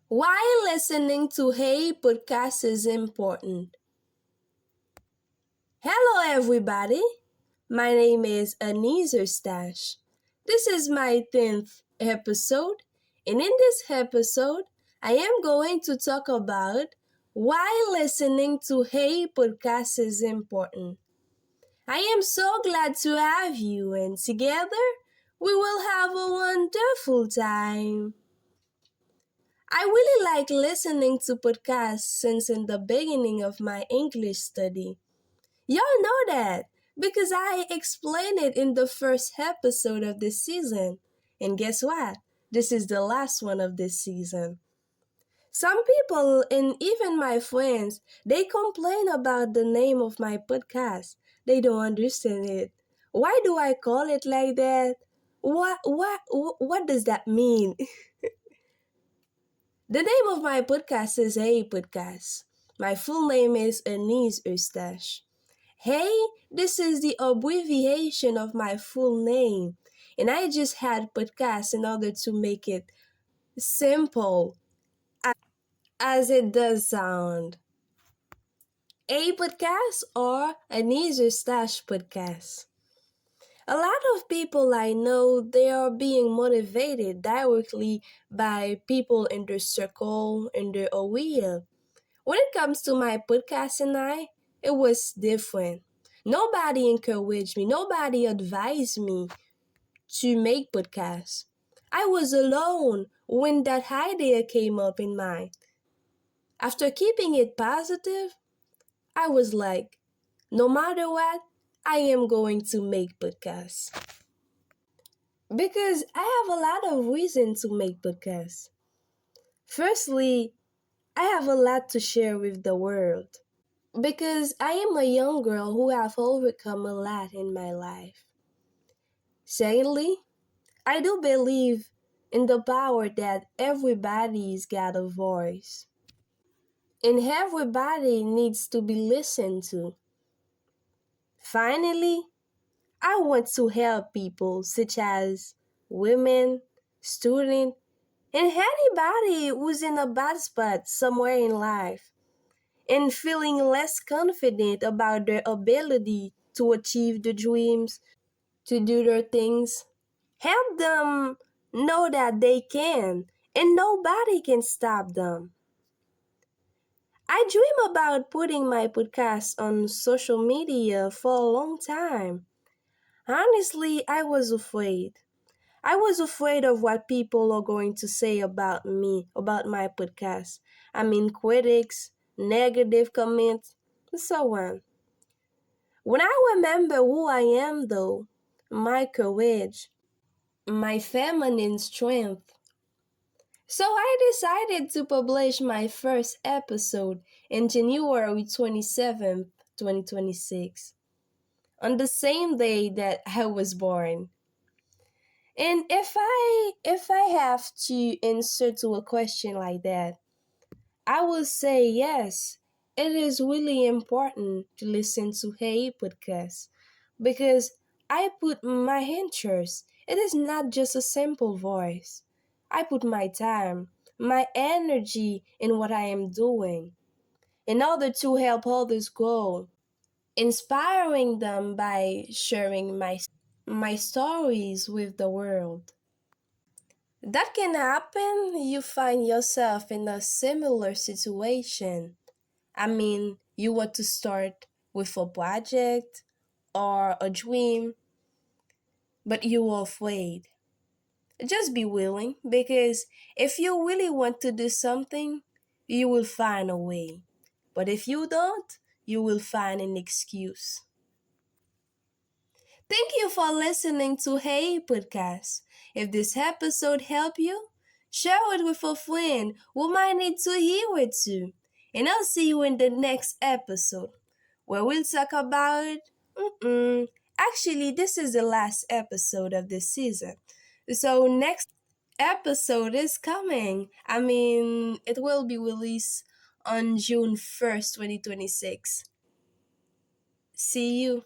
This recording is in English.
Why listening to Hey podcast is important. Hello, everybody. My name is Anise Eustache. This is my 10th episode, and in this episode, I am going to talk about why listening to Hey podcast is important. I am so glad to have you, and together we will have a wonderful time. I really like listening to podcasts since in the beginning of my English study. Y'all know that because I explained it in the first episode of this season. And guess what? This is the last one of this season. Some people and even my friends, they complain about the name of my podcast. They don't understand it. Why do I call it like that? What does that mean? The name of my podcast is Hey Podcast. My full name is Anise Eustache. Hey, this is the abbreviation of my full name, and I just had podcast in order to make it simple as it does sound. A podcast or Anise Eustache podcast. A lot of people I know, they are being motivated directly by people in their circle, in their area. When it comes to my podcast and it was different. Nobody encouraged me, nobody advised me to make podcasts. I was alone when that idea came up in mind. After keeping it positive, I was like, no matter what, I am going to make podcasts. Because I have a lot of reasons to make podcasts. Firstly, I have a lot to share with the world. Because I am a young girl who have overcome a lot in my life. Secondly, I do believe in the power that everybody's got a voice. And everybody needs to be listened to. Finally, I want to help people such as women, students, and anybody who's in a bad spot somewhere in life and feeling less confident about their ability to achieve their dreams, to do their things. Help them know that they can, and nobody can stop them. I dream about putting my podcast on social media for a long time. Honestly, I was afraid. I was afraid of what people are going to say about me, about my podcast. I mean, critics, negative comments, and so on. When I remember who I am, though, my courage, my feminine strength, so I decided to publish my first episode in January 27th, 2026, on the same day that I was born. And if I have to answer to a question like that, I will say yes. It is really important to listen to Hey podcast because I put my interest. It is not just a simple voice. I put my time, my energy in what I am doing in order to help others grow, inspiring them by sharing my stories with the world. That can happen. You find yourself in a similar situation. I mean, you want to start with a project or a dream, but you're afraid. Just be willing because if you really want to do something, you will find a way. But if you don't, you will find an excuse. Thank you for listening to Hey Podcast. If this episode helped you, share it with a friend who might need to hear it too. And I'll see you in the next episode where we'll talk about. Actually, this is the last episode of this season. So, next episode is coming. I mean, it will be released on June 1st, 2026. See you.